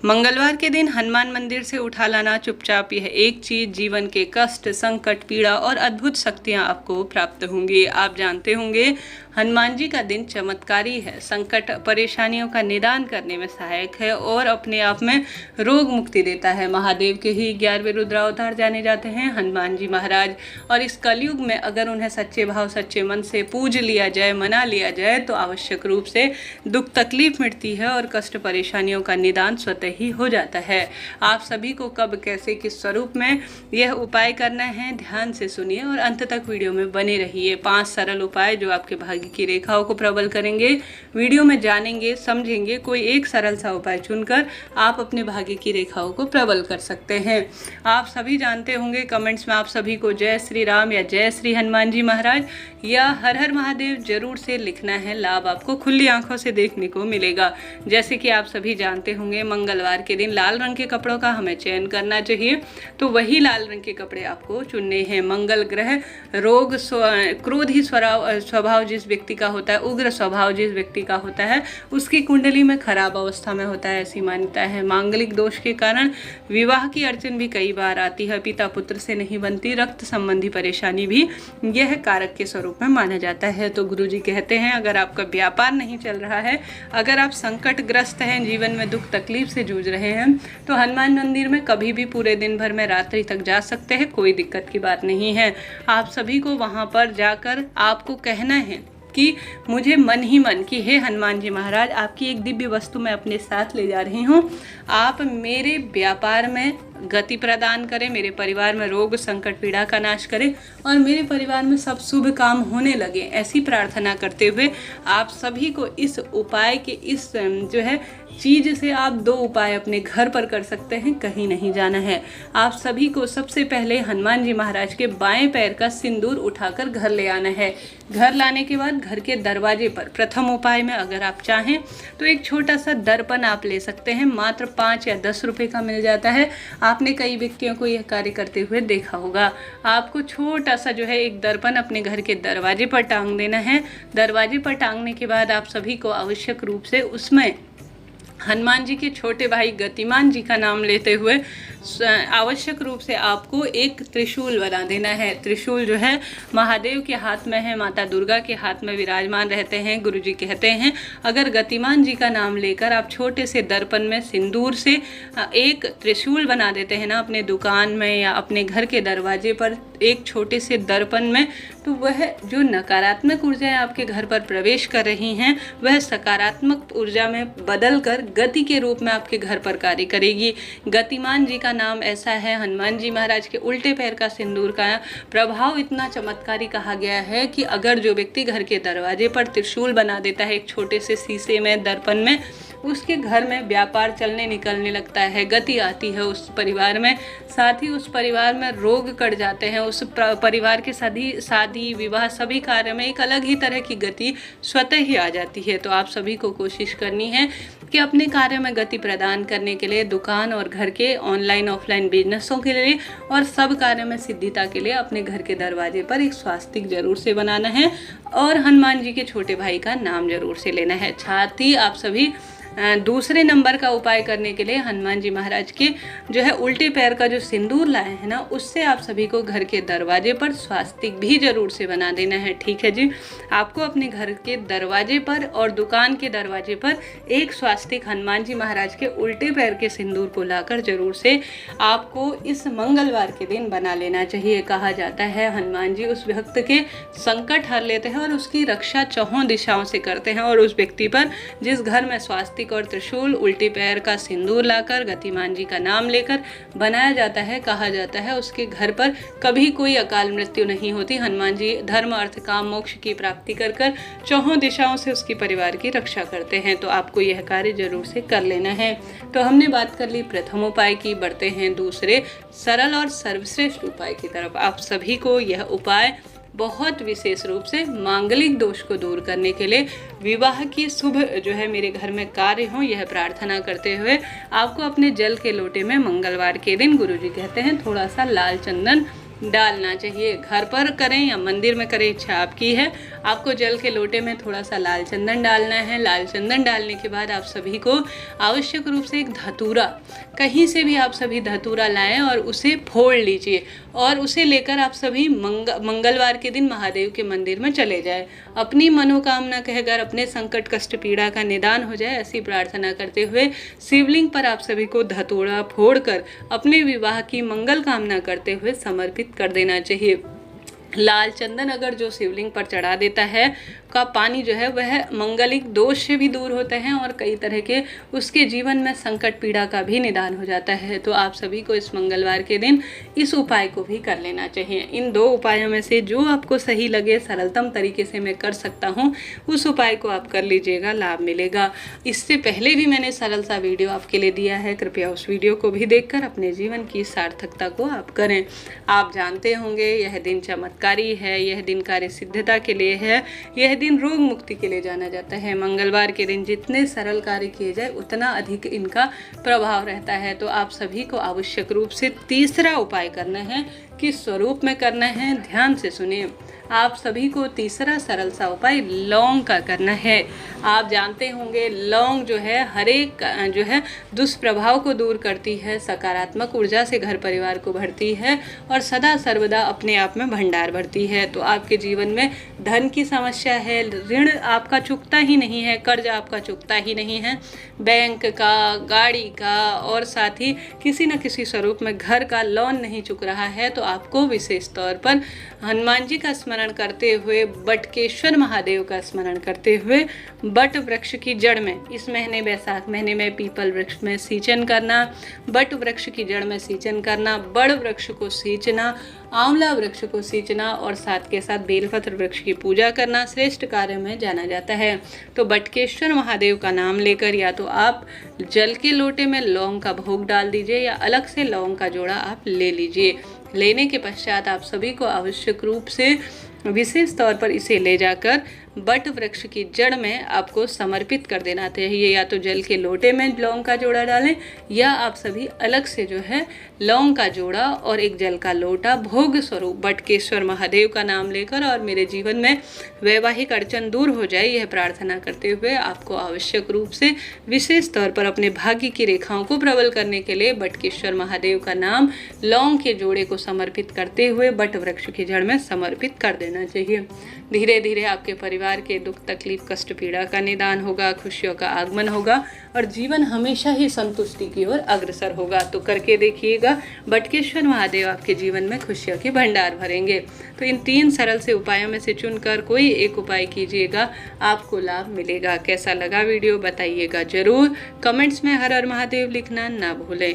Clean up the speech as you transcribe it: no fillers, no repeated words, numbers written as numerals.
मंगलवार के दिन हनुमान मंदिर से उठा लाना चुपचाप यह एक चीज जीवन के कष्ट, संकट, पीड़ा और अद्भुत शक्तियां आपको प्राप्त होंगी। आप जानते होंगे हनुमान जी का दिन चमत्कारी है, संकट परेशानियों का निदान करने में सहायक है और अपने आप में रोग मुक्ति देता है। महादेव के ही 11वें रुद्रावतार जाने जाते हैं हनुमान जी महाराज, और इस कलयुग में अगर उन्हें सच्चे भाव सच्चे मन से पूज लिया जाए, मना लिया जाए तो आवश्यक रूप से दुख तकलीफ मिटती है और कष्ट परेशानियों का निदान स्वतः ही हो जाता है। आप सभी को कब, कैसे, किस स्वरूप में यह उपाय करना है ध्यान से सुनिए और अंत तक वीडियो में बने रहिए। 5 सरल उपाय जो आपके भाग्य की रेखाओं को प्रबल करेंगे। वीडियो में जानेंगे, समझेंगे। कोई एक सरल सा उपाय चुनकर आप अपने भाग्य की रेखाओं को प्रबल कर सकते हैं। आप सभी जानते होंगे, कमेंट्स में आप सभी को जय श्री राम या जय श्री हनुमान जी महाराज या हर हर महादेव जरूर से लिखना है। लाभ आपको खुली आंखों से देखने को मिलेगा। जैसे कि आप सभी जानते होंगे, मंगलवार के दिन लाल रंग के कपड़ों का हमें चयन करना चाहिए, तो वही लाल रंग के कपड़े आपको चुनने हैं। मंगल ग्रह रोग, क्रोधी स्वभाव जिस व्यक्ति का होता है, उग्र स्वभाव जिस व्यक्ति का होता है, उसकी कुंडली में खराब अवस्था में होता है, ऐसी मान्यता है। मांगलिक दोष के कारण विवाह की अड़चन भी कई बार आती है, पिता पुत्र से नहीं बनती, रक्त संबंधी परेशानी भी यह कारक के स्वरूप में माना जाता है। तो गुरुजी कहते हैं, अगर आपका व्यापार नहीं चल रहा है, अगर आप संकटग्रस्त हैं, जीवन में दुख तकलीफ से जूझ रहे हैं, तो हनुमान मंदिर में कभी भी पूरे दिन भर में रात्रि तक जा सकते हैं, कोई दिक्कत की बात नहीं है। आप सभी को वहां पर जाकर आपको कहना है कि मुझे मन ही मन कि हे हनुमान जी महाराज, आपकी एक दिव्य वस्तु मैं अपने साथ ले जा रही हूँ, आप मेरे व्यापार में गति प्रदान करें, मेरे परिवार में रोग संकट पीड़ा का नाश करें और मेरे परिवार में सब शुभ काम होने लगे। ऐसी प्रार्थना करते हुए आप सभी को इस उपाय के इस जो है चीज से आप 2 उपाय अपने घर पर कर सकते हैं, कहीं नहीं जाना है। आप सभी को सबसे पहले हनुमान जी महाराज के बाएं पैर का सिंदूर उठाकर घर ले आना है। घर लाने के बाद घर के दरवाजे पर प्रथम उपाय में अगर आप चाहें तो एक छोटा सा दर्पण आप ले सकते हैं, मात्र 5 या 10 रुपए का मिल जाता है। आपने कई व्यक्तियों को यह कार्य करते हुए देखा होगा। आपको छोटा सा जो है एक दर्पण अपने घर के दरवाजे पर टांग देना है। दरवाजे पर टांगने के बाद आप सभी को आवश्यक रूप से उसमें हनुमान जी के छोटे भाई गतिमान जी का नाम लेते हुए आवश्यक रूप से आपको एक त्रिशूल बना देना है। त्रिशूल जो है महादेव के हाथ में है, माता दुर्गा के हाथ में विराजमान रहते हैं। गुरुजी कहते हैं, अगर गतिमान जी का नाम लेकर आप छोटे से दर्पण में सिंदूर से एक त्रिशूल बना देते हैं ना, अपने दुकान में या अपने घर के दरवाजे पर एक छोटे से दर्पण में, तो वह जो नकारात्मक ऊर्जाएं आपके घर पर प्रवेश कर रही हैं, वह सकारात्मक ऊर्जा में बदल कर गति के रूप में आपके घर पर कार्य करेगी। गतिमान जी का नाम ऐसा है, हनुमान जी महाराज के उल्टे पैर का सिंदूर का प्रभाव इतना चमत्कारी कहा गया है कि अगर जो व्यक्ति घर के दरवाजे पर त्रिशूल बना देता है एक छोटे से शीशे में, दर्पण में, उसके घर में व्यापार चलने निकलने लगता है, गति आती है उस परिवार में, साथ ही उस परिवार में रोग कट जाते हैं। उस परिवार के शादी विवाह सभी कार्य में एक अलग ही तरह की गति स्वतः ही आ जाती है। तो आप सभी को कोशिश करनी है कि अपने कार्य में गति प्रदान करने के लिए, दुकान और घर के ऑनलाइन ऑफलाइन बिजनेसों के लिए और सब कार्य में सिद्धिता के लिए अपने घर के दरवाजे पर एक स्वास्तिक जरूर से बनाना है और हनुमान जी के छोटे भाई का नाम जरूर से लेना है। साथ ही आप सभी दूसरे नंबर का उपाय करने के लिए हनुमान जी महाराज के जो है उल्टे पैर का जो सिंदूर लाए हैं ना, उससे आप सभी को घर के दरवाजे पर स्वास्तिक भी जरूर से बना देना है। ठीक है जी, आपको अपने घर के दरवाजे पर और दुकान के दरवाजे पर एक स्वास्तिक हनुमान जी महाराज के उल्टे पैर के सिंदूर को लाकर जरूर से आपको इस मंगलवार के दिन बना लेना चाहिए। कहा जाता है हनुमान जी उस भक्त के संकट हर लेते हैं और उसकी रक्षा चौहों दिशाओं से करते हैं, और उस व्यक्ति पर जिस घर में स्वास्तिक और त्रिशूल, उल्टे पैर का सिंदूर लाकर गतिमान जी का नाम लेकर बनाया जाता है, कहा जाता है उसके घर पर कभी कोई अकाल मृत्यु नहीं होती। हनुमान जी धर्म अर्थ काम मोक्ष की प्राप्ति कर कर चौहों दिशाओं से उसके परिवार की रक्षा करते हैं। तो आपको यह कार्य जरूर से कर लेना है। तो हमने बात कर ली प्रथम उपाय की, बढ़ते हैं दूसरे सरल और सर्वश्रेष्ठ उपाय की तरफ। आप सभी को यह उपाय बहुत विशेष रूप से मांगलिक दोष को दूर करने के लिए, विवाह की शुभ जो है मेरे घर में कार्य हो, यह प्रार्थना करते हुए आपको अपने जल के लोटे में मंगलवार के दिन गुरुजी कहते हैं थोड़ा सा लाल चंदन डालना चाहिए। घर पर करें या मंदिर में करें, इच्छा आपकी है। आपको जल के लोटे में थोड़ा सा लाल चंदन डालना है। लाल चंदन डालने के बाद आप सभी को आवश्यक रूप से एक धतूरा, कहीं से भी आप सभी धतूरा लाएं और उसे फोड़ लीजिए और उसे लेकर आप सभी मंगलवार के दिन महादेव के मंदिर में चले जाएं। अपनी मनोकामना कहकर अपने संकट कष्ट पीड़ा का निदान हो जाए, ऐसी प्रार्थना करते हुए शिवलिंग पर आप सभी को धतूरा फोड़कर अपने विवाह की मंगल कामना करते हुए समर्पित कर देना चाहिए। लाल चंदन अगर जो शिवलिंग पर चढ़ा देता है का पानी जो है वह मंगलिक दोष से भी दूर होते हैं और कई तरह के उसके जीवन में संकट पीड़ा का भी निदान हो जाता है। तो आप सभी को इस मंगलवार के दिन इस उपाय को भी कर लेना चाहिए। इन 2 उपायों में से जो आपको सही लगे, सरलतम तरीके से मैं कर सकता हूँ, उस उपाय को आप कर लीजिएगा, लाभ मिलेगा। इससे पहले भी मैंने सरल सा वीडियो आपके लिए दिया है, कृपया उस वीडियो को भी देखकर अपने जीवन की सार्थकता को आप करें। आप जानते होंगे यह दिन चमत्कारी है, यह दिन कार्य सिद्धता के लिए है, यह दिन रोग मुक्ति के लिए जाना जाता है। मंगलवार के दिन जितने सरल कार्य किए जाए उतना अधिक इनका प्रभाव रहता है। तो आप सभी को आवश्यक रूप से तीसरा उपाय करना है। किस स्वरूप में करना है, ध्यान से सुनिए। आप सभी को तीसरा सरल सा उपाय लौंग का करना है। आप जानते होंगे लौंग जो है हर एक जो है दुष्प्रभाव को दूर करती है, सकारात्मक ऊर्जा से घर परिवार को भरती है और सदा सर्वदा अपने आप में भंडार भरती है। तो आपके जीवन में धन की समस्या है, ऋण आपका चुकता ही नहीं है, कर्ज आपका चुकता ही नहीं है, बैंक का, गाड़ी का और साथ ही किसी न किसी स्वरूप में घर का लोन नहीं चुक रहा है, तो आपको विशेष तौर पर हनुमान जी का स्मरण करते हुए, बटकेश्वर महादेव का स्मरण करते हुए बट वृक्ष की जड़ में इस महीने बैसाख महीने में पीपल वृक्ष में सिंचन करना, बट वृक्ष की जड़ में सिंचन करना, बड़ वृक्ष को सींचना, आंवला वृक्ष को सींचना और साथ के साथ बेलपत्र वृक्ष की पूजा करना श्रेष्ठ कार्य में जाना जाता है। तो बटकेश्वर महादेव का नाम लेकर या तो आप जल के लोटे में लौंग का भोग डाल दीजिए या अलग से लौंग का जोड़ा आप ले लीजिए। लेने के पश्चात आप सभी को आवश्यक रूप से विशेष तौर पर इसे ले जाकर बट वृक्ष की जड़ में आपको समर्पित कर देना चाहिए। या तो जल के लोटे में लौंग का जोड़ा डालें या आप सभी अलग से जो है लौंग का जोड़ा और एक जल का लोटा भोग स्वरूप बटकेश्वर महादेव का नाम लेकर और मेरे जीवन में वैवाहिक अड़चन दूर हो जाए, यह प्रार्थना करते हुए आपको आवश्यक रूप से विशेष तौर पर अपने भाग्य की रेखाओं को प्रबल करने के लिए बटकेश्वर महादेव का नाम लौंग के जोड़े को समर्पित करते हुए बट वृक्ष की जड़ में समर्पित कर देना चाहिए। धीरे धीरे आपके परिवार के दुख तकलीफ कष्ट पीड़ा का निदान होगा, खुशियों का आगमन होगा और जीवन हमेशा ही संतुष्टि की ओर अग्रसर होगा। तो करके देखिएगा, बटकेश्वर महादेव आपके जीवन में खुशियों के भंडार भरेंगे। तो इन 3 सरल से उपायों में से चुनकर कोई एक उपाय कीजिएगा, आपको लाभ मिलेगा। कैसा लगा वीडियो बताइएगा जरूर। कमेंट्स में हर हर महादेव लिखना ना भूलें।